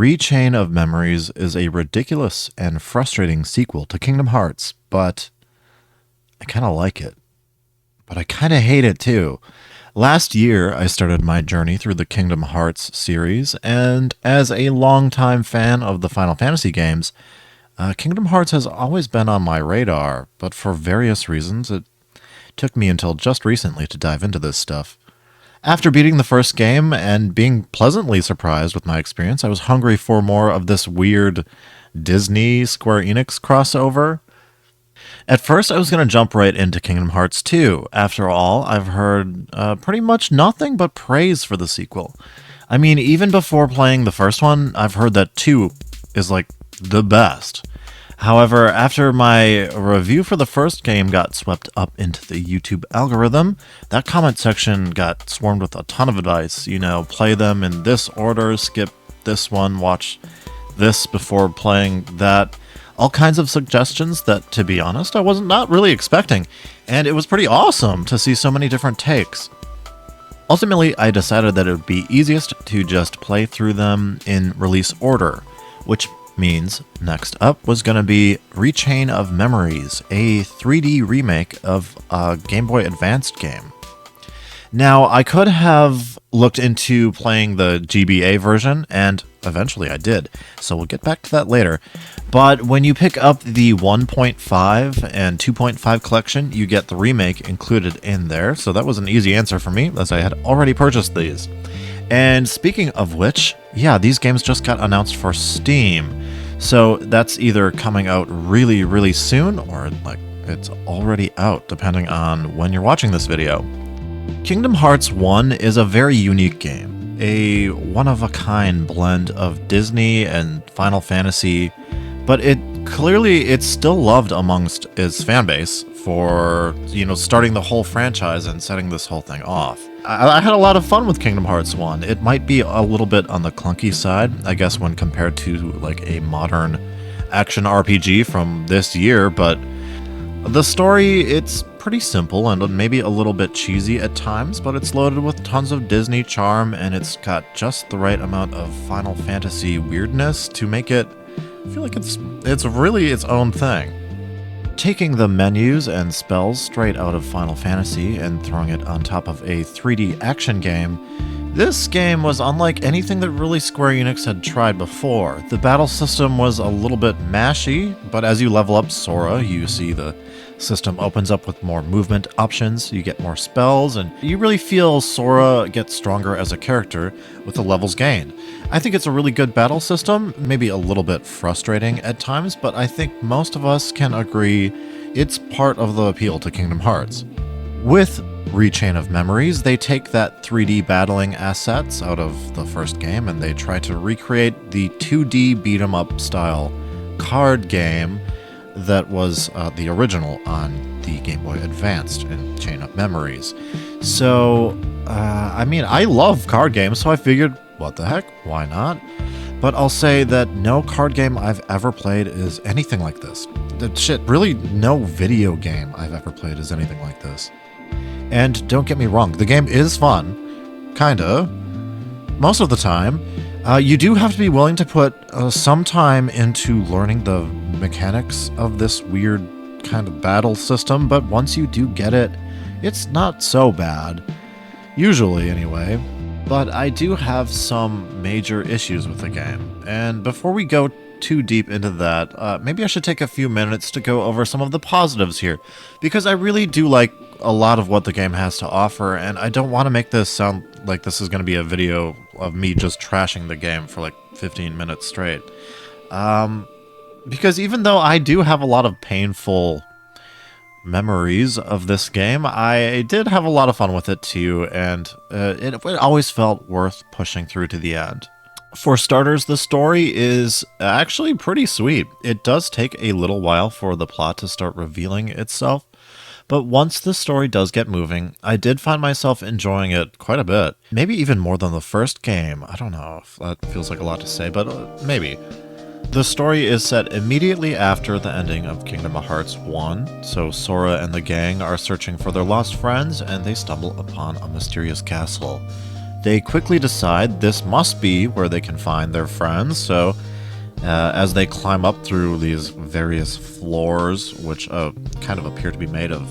Rechain of Memories is a ridiculous and frustrating sequel to Kingdom Hearts, but I kind of like it. But I kind of hate it too. Last year, I started my journey through the Kingdom Hearts series, and as a longtime fan of the Final Fantasy games, Kingdom Hearts has always been on my radar, but for various reasons, it took me until just recently to dive into this stuff. After beating the first game and being pleasantly surprised with my experience, I was hungry for more of this weird Disney Square Enix crossover. At first, I was going to jump right into Kingdom Hearts 2. After all, I've heard pretty much nothing but praise for the sequel. I mean, even before playing the first one, I've heard that 2 is like the best. However, after my review for the first game got swept up into the YouTube algorithm, that comment section got swarmed with a ton of advice. You know, play them in this order, skip this one, watch this before playing that. All kinds of suggestions that, to be honest, I wasn't not really expecting. And it was pretty awesome to see so many different takes. Ultimately, I decided that it would be easiest to just play through them in release order, which means next up was going to be Rechain of Memories, a 3D remake of a Game Boy Advanced game. Now, I could have looked into playing the GBA version, and eventually I did, so we'll get back to that later. But when you pick up the 1.5 and 2.5 collection, you get the remake included in there, so that was an easy answer for me, as I had already purchased these. And speaking of which, yeah, these games just got announced for Steam. So that's either coming out really, really soon, or like it's already out, depending on when you're watching this video. Kingdom Hearts 1 is a very unique game, a one-of-a-kind blend of Disney and Final Fantasy, but it's still loved amongst its fanbase for, starting the whole franchise and setting this whole thing off. I had a lot of fun with Kingdom Hearts 1. It might be a little bit on the clunky side, I guess, when compared to like a modern action RPG from this year, but the story, it's pretty simple and maybe a little bit cheesy at times, but it's loaded with tons of Disney charm, and it's got just the right amount of Final Fantasy weirdness to make it feel like it's really its own thing. Taking the menus and spells straight out of Final Fantasy and throwing it on top of a 3D action game, this game was unlike anything that really Square Enix had tried before. The battle system was a little bit mashy, but as you level up Sora, you see the system opens up with more movement options, you get more spells, and you really feel Sora gets stronger as a character with the levels gained. I think it's a really good battle system, maybe a little bit frustrating at times, but I think most of us can agree it's part of the appeal to Kingdom Hearts. With Rechain of Memories, they take that 3D battling assets out of the first game and they try to recreate the 2D beat-em-up style card game that was the original on the Game Boy Advanced in Chain of Memories. So, I love card games, so I figured, what the heck, why not? But I'll say that no card game I've ever played is anything like this. Really no video game I've ever played is anything like this. And don't get me wrong, the game is fun. Kinda. Most of the time. You do have to be willing to put some time into learning the mechanics of this weird kind of battle system, but once you do get it, it's not so bad. Usually, anyway. But I do have some major issues with the game, and before we go too deep into that, maybe I should take a few minutes to go over some of the positives here, because I really do like a lot of what the game has to offer, and I don't want to make this sound like this is going to be a video of me just trashing the game for like 15 minutes straight. Because even though I do have a lot of painful memories of this game, I did have a lot of fun with it too, and it always felt worth pushing through to the end. For starters, the story is actually pretty sweet. It does take a little while for the plot to start revealing itself, but once the story does get moving, I did find myself enjoying it quite a bit. Maybe even more than the first game. I don't know if that feels like a lot to say, but maybe. The story is set immediately after the ending of Kingdom Hearts 1, so Sora and the gang are searching for their lost friends, and they stumble upon a mysterious castle. They quickly decide this must be where they can find their friends, so as they climb up through these various floors, which kind of appear to be made of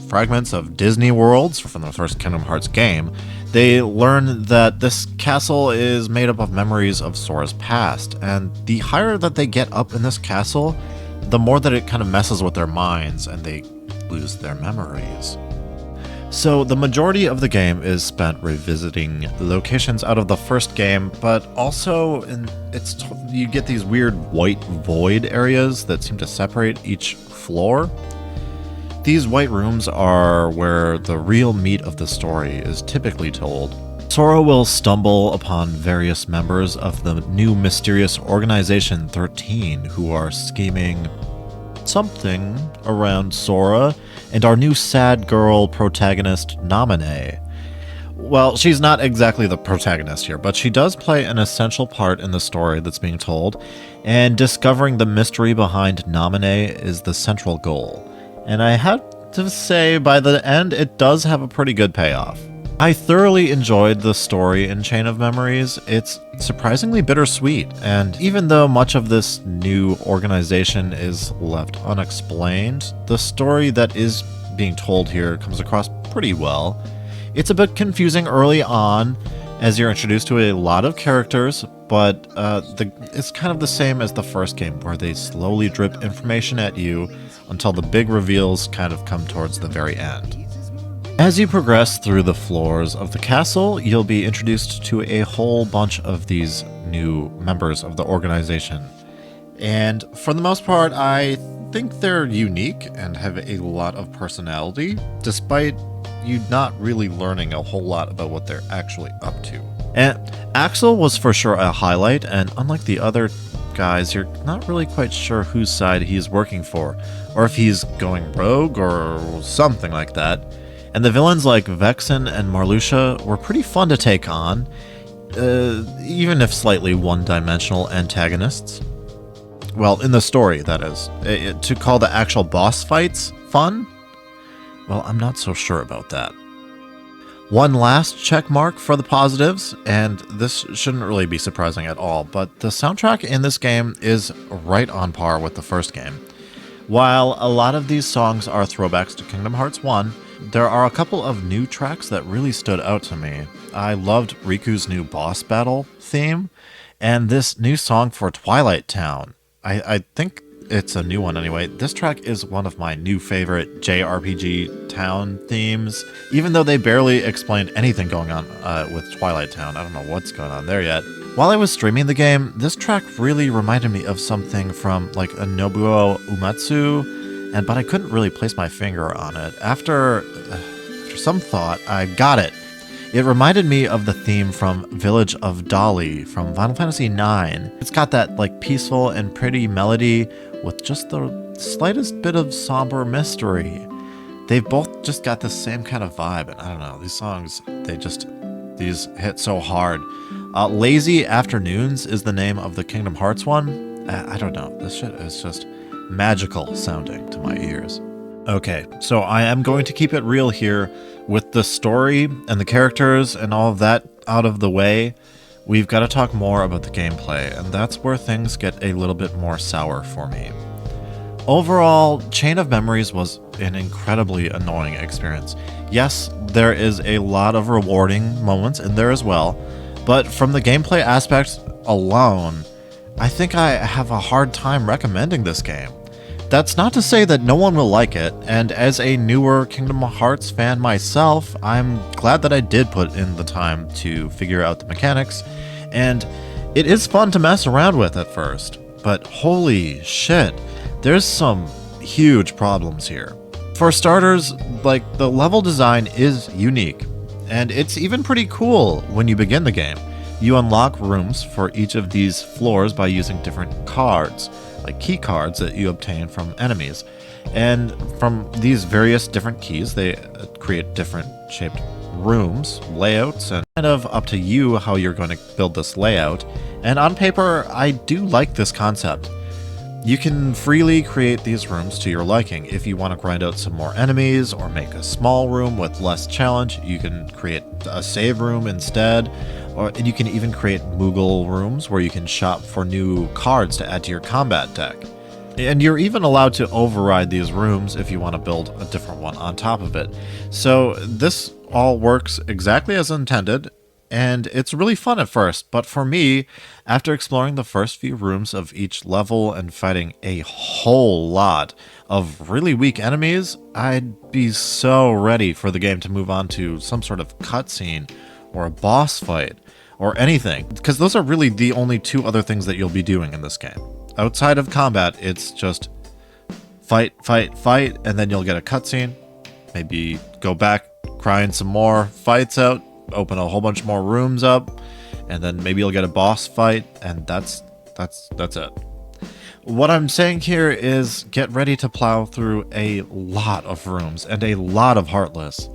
fragments of Disney worlds from the first Kingdom Hearts game, they learn that this castle is made up of memories of Sora's past, and the higher that they get up in this castle, the more that it kind of messes with their minds and they lose their memories. So the majority of the game is spent revisiting locations out of the first game, but also you get these weird white void areas that seem to separate each floor. These white rooms are where the real meat of the story is typically told. Sora will stumble upon various members of the new mysterious Organization 13 who are scheming something around Sora and our new sad girl protagonist, Naminé. Well, she's not exactly the protagonist here, but she does play an essential part in the story that's being told, and discovering the mystery behind Naminé is the central goal. And I have to say, by the end, it does have a pretty good payoff. I thoroughly enjoyed the story in Chain of Memories. It's surprisingly bittersweet, and even though much of this new organization is left unexplained, the story that is being told here comes across pretty well. It's a bit confusing early on, as you're introduced to a lot of characters, but it's kind of the same as the first game, where they slowly drip information at you until the big reveals kind of come towards the very end. As you progress through the floors of the castle, you'll be introduced to a whole bunch of these new members of the organization. And for the most part, I think they're unique and have a lot of personality, despite you not really learning a whole lot about what they're actually up to. And Axel was for sure a highlight, and unlike the other guys, you're not really quite sure whose side he's working for, or if he's going rogue or something like that. And the villains like Vexen and Marluxia were pretty fun to take on, even if slightly one-dimensional antagonists. Well, in the story, that is. To call the actual boss fights fun? Well, I'm not so sure about that. One last check mark for the positives, and this shouldn't really be surprising at all, but the soundtrack in this game is right on par with the first game. While a lot of these songs are throwbacks to Kingdom Hearts 1, there are a couple of new tracks that really stood out to me. I loved Riku's new boss battle theme, and this new song for Twilight Town. I think it's a new one anyway. This track is one of my new favorite JRPG town themes, even though they barely explained anything going on with Twilight Town. I don't know what's going on there yet. While I was streaming the game, this track really reminded me of something from like a Nobuo Uematsu, but I couldn't really place my finger on it. After some thought, I got it. It reminded me of the theme from Village of Dali from Final Fantasy IX. It's got that like peaceful and pretty melody with just the slightest bit of somber mystery. They've both just got the same kind of vibe, and I don't know, these songs, these hit so hard. Lazy Afternoons is the name of the Kingdom Hearts one. I don't know, this shit is just magical sounding to my ears. Okay, so I am going to keep it real here. With the story and the characters and all of that out of the way, we've got to talk more about the gameplay, and that's where things get a little bit more sour for me. Overall, Chain of Memories was an incredibly annoying experience. Yes, there is a lot of rewarding moments in there as well, but from the gameplay aspect alone, I think I have a hard time recommending this game. That's not to say that no one will like it, and as a newer Kingdom Hearts fan myself, I'm glad that I did put in the time to figure out the mechanics, and it is fun to mess around with at first, but holy shit, there's some huge problems here. For starters, like, the level design is unique, and it's even pretty cool when you begin the game. You unlock rooms for each of these floors by using different cards, like key cards that you obtain from enemies. And from these various different keys, they create different shaped rooms, layouts, and kind of up to you how you're going to build this layout. And on paper, I do like this concept. You can freely create these rooms to your liking. If you want to grind out some more enemies or make a small room with less challenge, you can create a save room instead. And you can even create Moogle rooms where you can shop for new cards to add to your combat deck. And you're even allowed to override these rooms if you want to build a different one on top of it. So this all works exactly as intended. And it's really fun at first, but for me, after exploring the first few rooms of each level and fighting a whole lot of really weak enemies, I'd be so ready for the game to move on to some sort of cutscene or a boss fight or anything, because those are really the only two other things that you'll be doing in this game. Outside of combat, it's just fight, fight, fight, and then you'll get a cutscene, maybe go back, grind some more fights out, open a whole bunch more rooms up, and then maybe you'll get a boss fight, and that's it. What I'm saying here is get ready to plow through a lot of rooms and a lot of Heartless.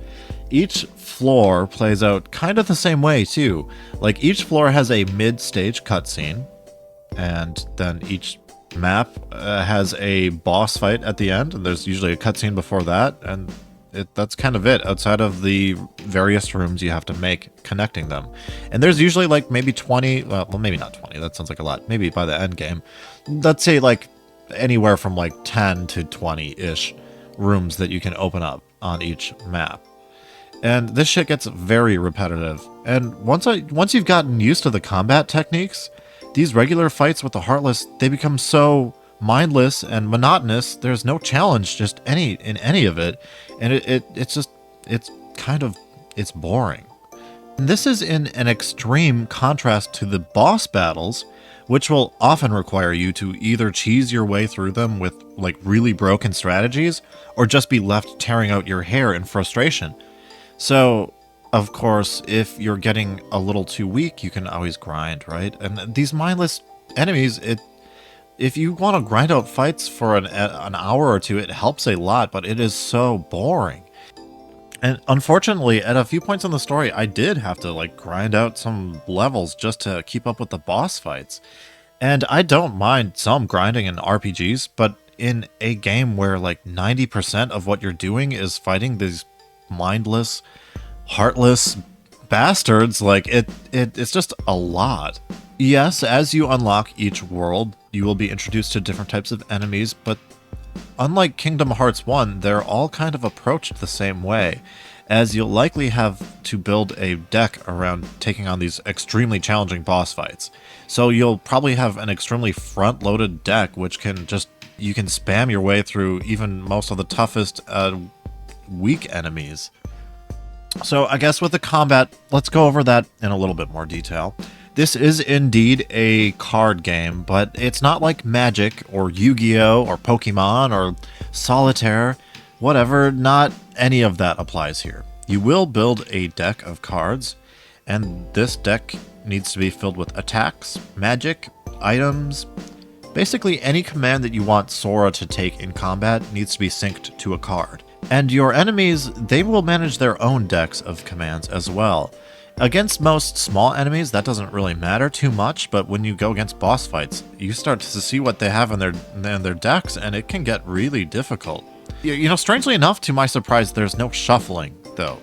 Each floor plays out kind of the same way too. Like each floor has a mid-stage cutscene, and then each map has a boss fight at the end, and there's usually a cutscene before that, and that's kind of it, outside of the various rooms you have to make connecting them. And there's usually like maybe 20, well maybe not 20, that sounds like a lot, maybe by the end game. Let's say like anywhere from like 10 to 20-ish rooms that you can open up on each map. And this shit gets very repetitive. And once you've gotten used to the combat techniques, these regular fights with the Heartless, they become so mindless and monotonous. There's no challenge in any of it, and it's boring. And this is in an extreme contrast to the boss battles, which will often require you to either cheese your way through them with like really broken strategies or just be left tearing out your hair in frustration. So of course, if you're getting a little too weak, you can always grind, right? And these mindless enemies, if you want to grind out fights for an hour or two, it helps a lot, but it is so boring. And unfortunately, at a few points in the story, I did have to like grind out some levels just to keep up with the boss fights. And I don't mind some grinding in RPGs, but in a game where like 90% of what you're doing is fighting these mindless, heartless bastards, like it's just a lot. Yes, as you unlock each world, you will be introduced to different types of enemies, but unlike Kingdom Hearts 1, they're all kind of approached the same way, as you'll likely have to build a deck around taking on these extremely challenging boss fights. So you'll probably have an extremely front-loaded deck, which you can spam your way through even most of the toughest weak enemies. So I guess with the combat, let's go over that in a little bit more detail. This is indeed a card game, but it's not like Magic or Yu-Gi-Oh! Or Pokemon or Solitaire, whatever, not any of that applies here. You will build a deck of cards, and this deck needs to be filled with attacks, magic, items. Basically any command that you want Sora to take in combat needs to be synced to a card. And your enemies, they will manage their own decks of commands as well. Against most small enemies, that doesn't really matter too much, but when you go against boss fights, you start to see what they have in their decks, and it can get really difficult. You know, strangely enough, to my surprise, there's no shuffling, though.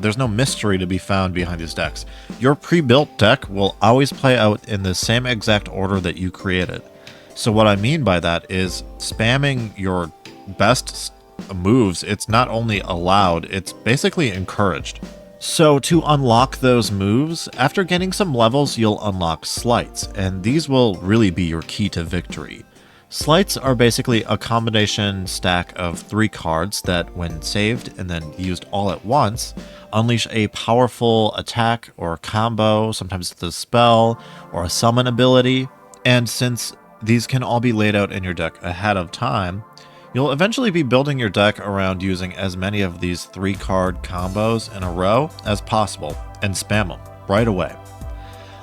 There's no mystery to be found behind these decks. Your pre-built deck will always play out in the same exact order that you created. So what I mean by that is spamming your best moves, it's not only allowed, it's basically encouraged. So to unlock those moves, after getting some levels, you'll unlock sleights, and these will really be your key to victory. Sleights are basically a combination stack of 3 cards that, when saved and then used all at once, unleash a powerful attack or combo, sometimes it's a spell or a summon ability, and since these can all be laid out in your deck ahead of time, you'll eventually be building your deck around using as many of these 3-card combos in a row as possible, and spam them right away.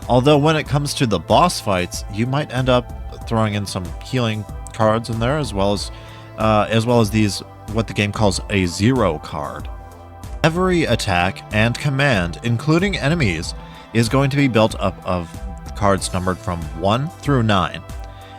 Although when it comes to the boss fights, you might end up throwing in some healing cards in there, as well as these, what the game calls a 0 card. Every attack and command, including enemies, is going to be built up of cards numbered from 1 through 9.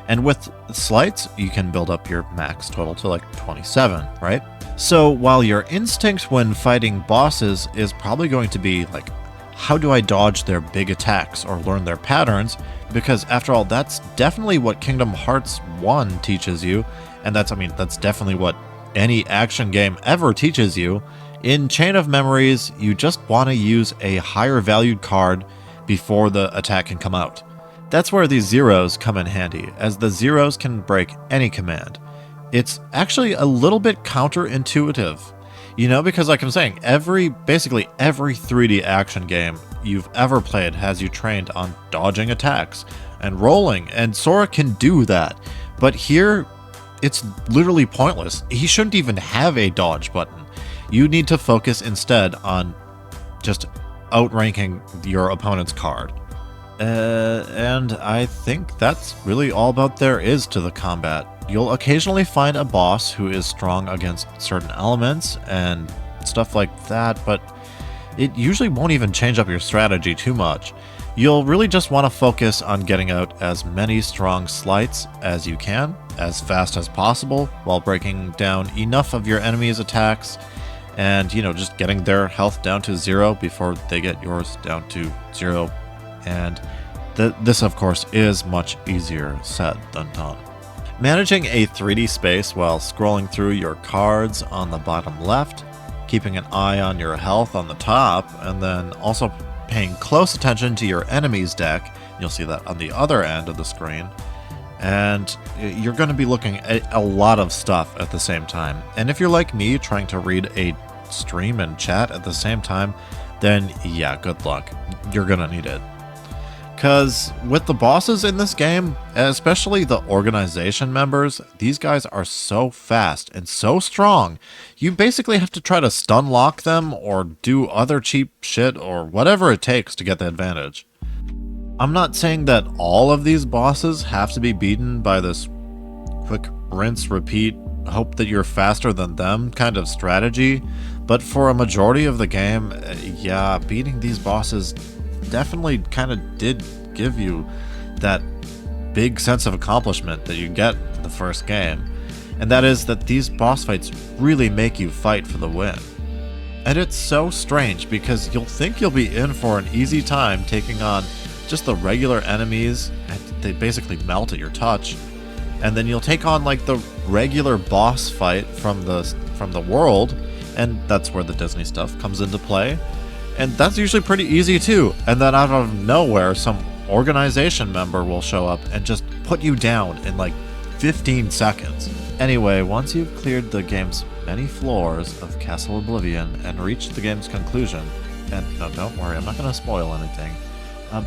And with sleights, you can build up your max total to like 27, right? So while your instinct when fighting bosses is probably going to be like, how do I dodge their big attacks or learn their patterns? Because after all, that's definitely what Kingdom Hearts 1 teaches you. And that's definitely what any action game ever teaches you. In Chain of Memories, you just want to use a higher valued card before the attack can come out. That's where these zeros come in handy, as the zeros can break any command. It's actually a little bit counterintuitive, because like I'm saying, basically every 3D action game you've ever played has you trained on dodging attacks and rolling, and Sora can do that. But here, it's literally pointless. He shouldn't even have a dodge button. You need to focus instead on just outranking your opponent's card. And I think that's really all about there is to the combat. You'll occasionally find a boss who is strong against certain elements and stuff like that, but it usually won't even change up your strategy too much. You'll really just want to focus on getting out as many strong sleights as you can, as fast as possible, while breaking down enough of your enemy's attacks, and, just getting their health down to 0 before they get yours down to 0. And this, of course, is much easier said than done. Managing a 3D space while scrolling through your cards on the bottom left, keeping an eye on your health on the top, and then also paying close attention to your enemy's deck. You'll see that on the other end of the screen. And you're going to be looking at a lot of stuff at the same time. And if you're like me, trying to read a stream and chat at the same time, then yeah, good luck. You're going to need it. Because with the bosses in this game, especially the organization members, these guys are so fast and so strong. You basically have to try to stun lock them or do other cheap shit or whatever it takes to get the advantage. I'm not saying that all of these bosses have to be beaten by this quick rinse, repeat, hope that you're faster than them kind of strategy, but for a majority of the game, yeah, beating these bosses definitely kind of did give you that big sense of accomplishment that you get in the first game, and that is that these boss fights really make you fight for the win. And it's so strange because you'll think you'll be in for an easy time taking on just the regular enemies, and they basically melt at your touch, and then you'll take on like the regular boss fight from the world, and that's where the Disney stuff comes into play. And that's usually pretty easy too. And then out of nowhere, some organization member will show up and just put you down in like 15 seconds. Anyway, once you've cleared the game's many floors of Castle Oblivion and reached the game's conclusion, and no, don't worry, I'm not going to spoil anything.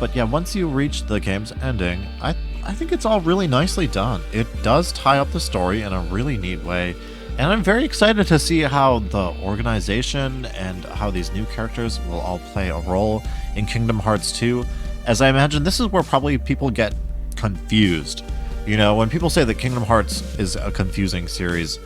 But yeah, once you reach the game's ending, I think it's all really nicely done. It does tie up the story in a really neat way. And I'm very excited to see how the organization and how these new characters will all play a role in Kingdom Hearts 2, as I imagine this is where probably people get confused. When people say that Kingdom Hearts is a confusing series,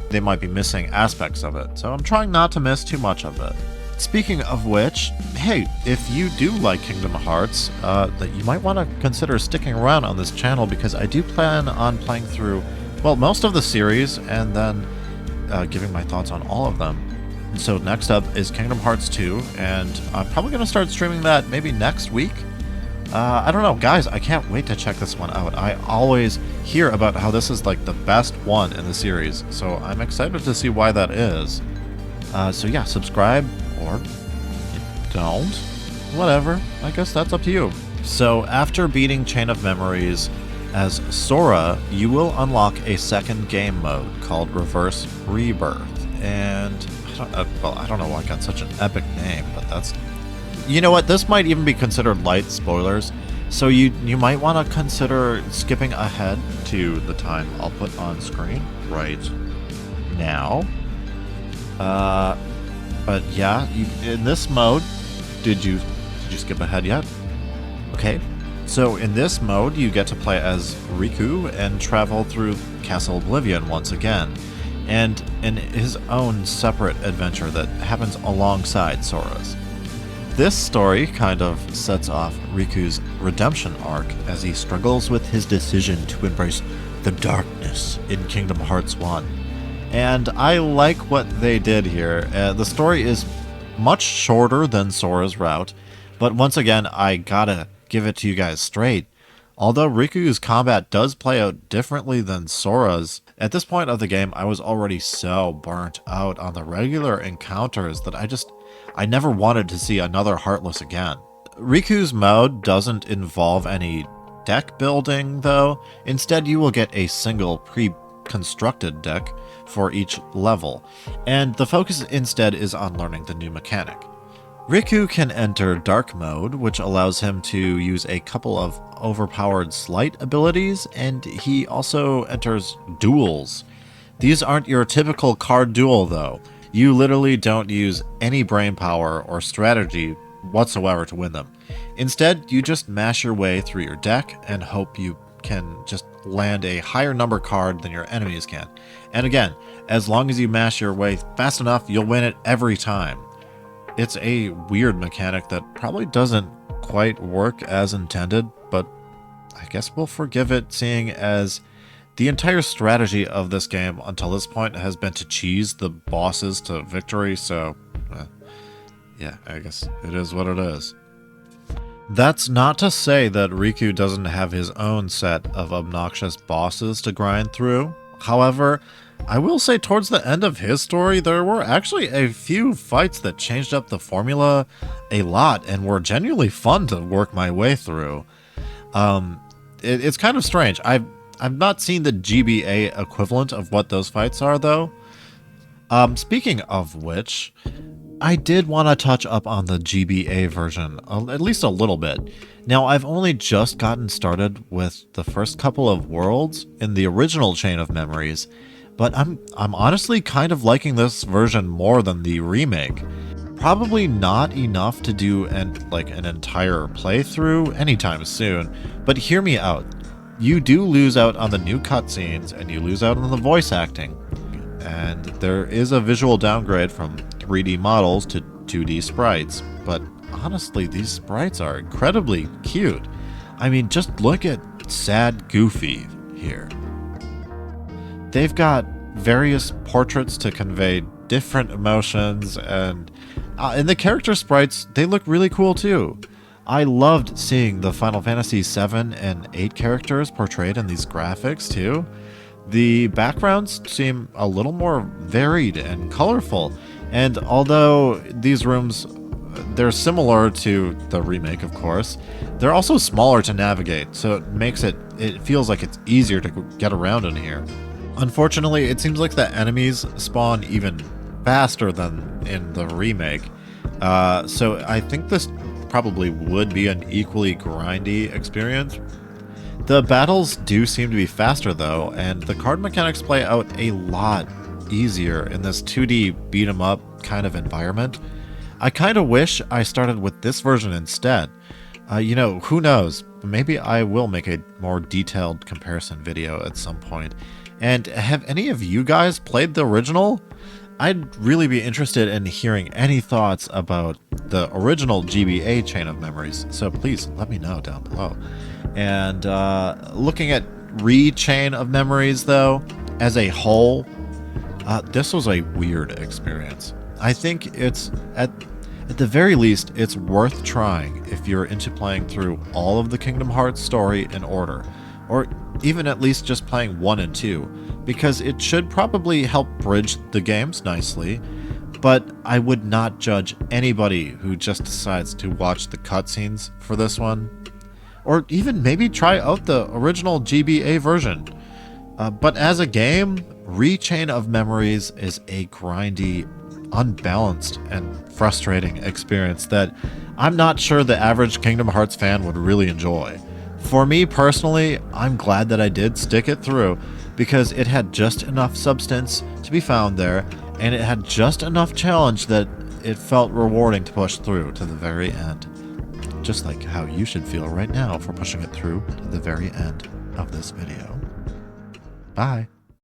they might be missing aspects of it, so I'm trying not to miss too much of it. Speaking of which, hey, if you do like Kingdom Hearts, that you might want to consider sticking around on this channel, because I do plan on playing through, well, most of the series, and then giving my thoughts on all of them. So next up is Kingdom Hearts 2, and I'm probably going to start streaming that maybe next week. I don't know, guys, I can't wait to check this one out. I always hear about how this is like the best one in the series, so I'm excited to see why that is. So yeah, subscribe, or don't. Whatever, I guess that's up to you. So after beating Chain of Memories, as Sora, you will unlock a second game mode called Reverse Rebirth, and I don't know why it got such an epic name, but that's... You know what, this might even be considered light spoilers, so you might want to consider skipping ahead to the time I'll put on screen right now. But yeah, in this mode, did you skip ahead yet? Okay. So in this mode, you get to play as Riku and travel through Castle Oblivion once again, and in his own separate adventure that happens alongside Sora's. This story kind of sets off Riku's redemption arc as he struggles with his decision to embrace the darkness in Kingdom Hearts 1. And I like what they did here. The story is much shorter than Sora's route, but once again, I gotta give it to you guys straight. Although Riku's combat does play out differently than Sora's, at this point of the game, I was already so burnt out on the regular encounters that I never wanted to see another Heartless again. Riku's mode doesn't involve any deck building, though. Instead, you will get a single pre-constructed deck for each level, and the focus instead is on learning the new mechanic. Riku can enter Dark Mode, which allows him to use a couple of overpowered sleight abilities, and he also enters Duels. These aren't your typical card duel, though. You literally don't use any brainpower or strategy whatsoever to win them. Instead, you just mash your way through your deck and hope you can just land a higher number card than your enemies can. And again, as long as you mash your way fast enough, you'll win it every time. It's a weird mechanic that probably doesn't quite work as intended, but I guess we'll forgive it, seeing as the entire strategy of this game until this point has been to cheese the bosses to victory, so yeah, I guess it is what it is. That's not to say that Riku doesn't have his own set of obnoxious bosses to grind through. However, I will say towards the end of his story, there were actually a few fights that changed up the formula a lot and were genuinely fun to work my way through. It's kind of strange. I've not seen the GBA equivalent of what those fights are, though. Speaking of which, I did want to touch up on the GBA version, at least a little bit. Now, I've only just gotten started with the first couple of worlds in the original Chain of Memories, but I'm honestly kind of liking this version more than the remake. Probably not enough to do an entire playthrough anytime soon, but hear me out. You do lose out on the new cutscenes, and you lose out on the voice acting. And there is a visual downgrade from 3D models to 2D sprites, but honestly, these sprites are incredibly cute. I mean, just look at Sad Goofy here. They've got various portraits to convey different emotions, and the character sprites, they look really cool too. I loved seeing the Final Fantasy 7 and 8 characters portrayed in these graphics too. The backgrounds seem a little more varied and colorful, and although these rooms, they're similar to the remake, of course, they're also smaller to navigate, so it feels like it's easier to get around in here. Unfortunately, it seems like the enemies spawn even faster than in the remake, so I think this probably would be an equally grindy experience. The battles do seem to be faster though, and the card mechanics play out a lot easier in this 2D beat 'em up kind of environment. I kind of wish I started with this version instead. Who knows? Maybe I will make a more detailed comparison video at some point. And have any of you guys played the original? I'd really be interested in hearing any thoughts about the original GBA Chain of Memories, so please let me know down below. And looking at Chain of Memories, though, as a whole, this was a weird experience. I think it's, at the very least, it's worth trying if you're into playing through all of the Kingdom Hearts story in order, or even at least just playing 1 and 2, because it should probably help bridge the games nicely, but I would not judge anybody who just decides to watch the cutscenes for this one, or even maybe try out the original GBA version. But as a game, Chain of Memories is a grindy, unbalanced, and frustrating experience that I'm not sure the average Kingdom Hearts fan would really enjoy. For me personally, I'm glad that I did stick it through, because it had just enough substance to be found there, and it had just enough challenge that it felt rewarding to push through to the very end. Just like how you should feel right now for pushing it through to the very end of this video. Bye.